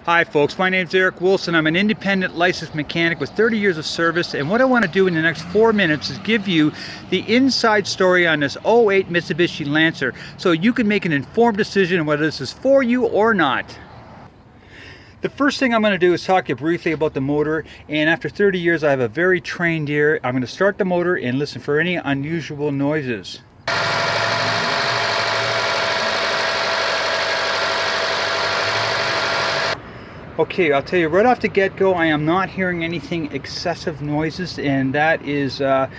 Hi folks, my name is Eric Wilson. I'm an independent licensed mechanic with 30 years of service, and what I want to do in the next 4 minutes is give you the inside story on this '08 Mitsubishi Lancer so you can make an informed decision on whether this is for you or not. The first thing I'm going to do is talk to you briefly about the motor, and after 30 years I have a very trained ear. I'm going to start the motor and listen for any unusual noises. Okay, I'll tell you right off the get-go, I am not hearing anything excessive noises, and that is a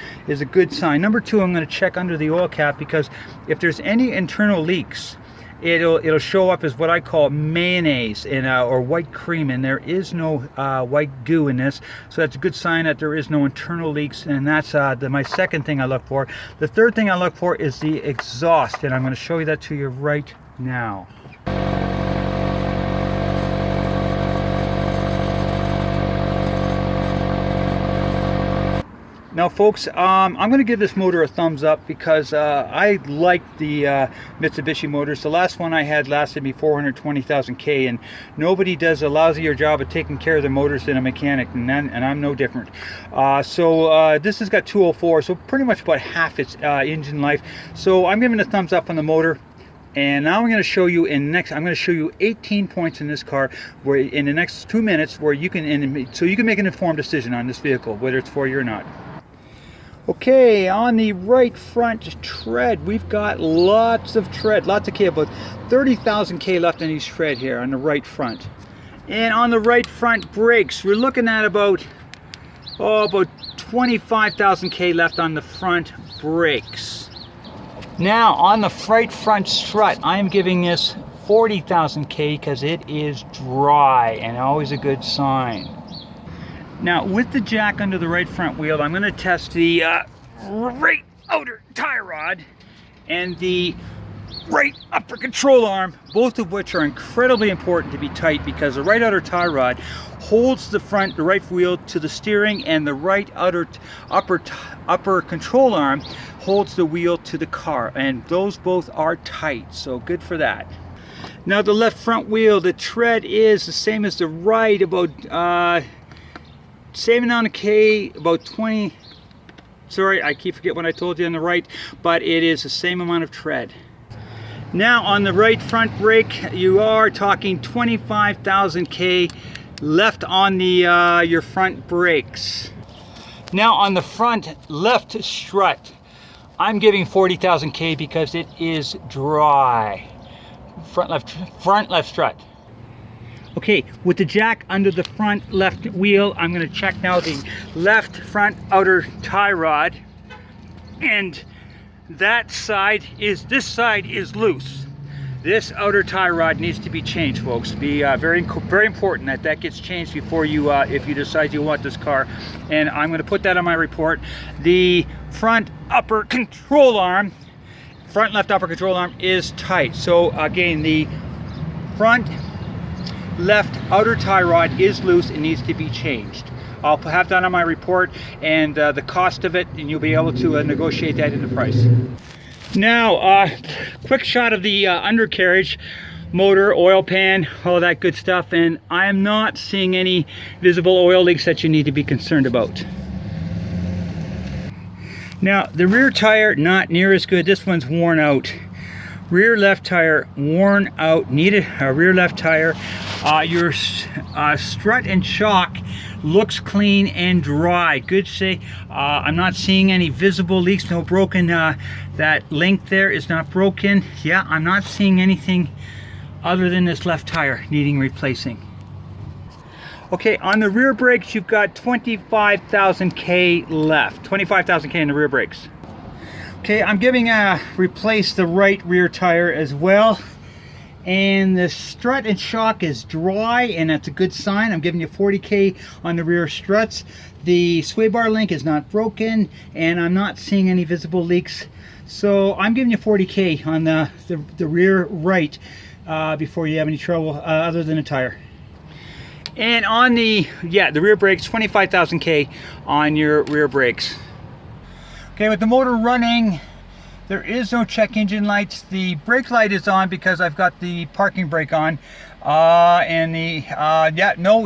good sign. Number two, I'm going to check under the oil cap, because if there's any internal leaks, it'll show up as what I call mayonnaise or white cream, and there is no white goo in this, so that's a good sign that there is no internal leaks, and that's my second thing I look for. The third thing I look for is the exhaust, and I'm going to show you that to you right now. Now folks, I'm going to give this motor a thumbs up because I like the Mitsubishi motors. The last one I had lasted me 420,000 K, and nobody does a lousier job of taking care of their motors than a mechanic, and I'm no different. This has got 204, so pretty much about half its engine life. So I'm giving a thumbs up on the motor. And now I'm going to show you I'm going to show you 18 points in this car where in the next 2 minutes where you can, so you can make an informed decision on this vehicle, whether it's for you or not. Okay, on the right front tread, we've got lots of tread, lots of K, about 30,000 K left on each tread here on the right front. And on the right front brakes, we're looking at about 25,000 K left on the front brakes. Now on the right front strut, I'm giving this 40,000 K because it is dry, and always a good sign. Now with the jack under the right front wheel, I'm going to test the right outer tie rod and the right upper control arm, both of which are incredibly important to be tight, because the right outer tie rod holds the right wheel to the steering, and the right upper control arm holds the wheel to the car, and those both are tight, so good for that. Now the left front wheel, the tread is the same as the right, about same amount of K, about 20, sorry, I keep forgetting what I told you on the right, but it is the same amount of tread. Now on the right front brake, you are talking 25,000 K left on the your front brakes. Now on the front left strut, I'm giving 40,000 K because it is dry. Front left strut. Okay, with the jack under the front left wheel, I'm going to check now the left front outer tie rod, and this side is loose. This outer tie rod needs to be changed, folks. Be very important that gets changed before you, if you decide you want this car. And I'm going to put that on my report. The front upper control arm, front left upper control arm is tight. So again, the front left outer tie rod is loose and needs to be changed. I'll have that on my report and the cost of it, and you'll be able to negotiate that in the price. Now, quick shot of the undercarriage, motor, oil pan, all that good stuff, and I am not seeing any visible oil leaks that you need to be concerned about. Now, the rear tire, not near as good. This one's worn out. Rear left tire worn out, needed a rear left tire. Your strut and shock looks clean and dry. Good say. I'm not seeing any visible leaks, no broken, that link there is not broken. Yeah, I'm not seeing anything other than this left tire needing replacing. Okay, on the rear brakes, you've got 25,000 K left. 25,000 K in the rear brakes. Okay, I'm giving replace the right rear tire as well, and the strut and shock is dry, and that's a good sign. I'm giving you 40K on the rear struts. The sway bar link is not broken, and I'm not seeing any visible leaks, so I'm giving you 40K on the rear right before you have any trouble other than a tire. And on the rear brakes, 25,000 K on your rear brakes. Okay, with the motor running There is no check engine lights. The brake light is on because I've got the parking brake on. No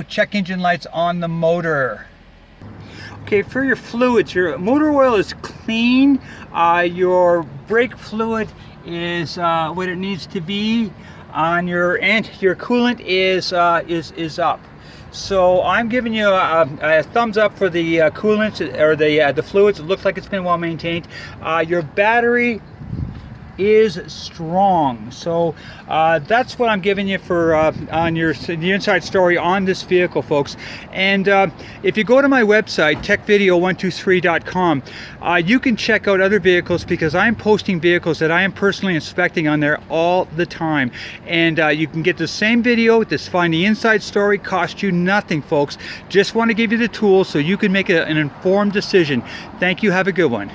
check engine lights on the motor. Okay, for your fluids, your motor oil is clean. Your brake fluid is what it needs to be. On your coolant is up. So I'm giving you a thumbs up for the coolant or the fluids. It looks like it's been well maintained. Your battery is strong, so that's what I'm giving you for on the inside story on this vehicle, folks. And if you go to my website, techvideo123.com, you can check out other vehicles, because I'm posting vehicles that I am personally inspecting on there all the time. And you can get the same video, just find the inside story, cost you nothing, folks. Just want to give you the tools so you can make an informed decision. Thank you. Have a good one.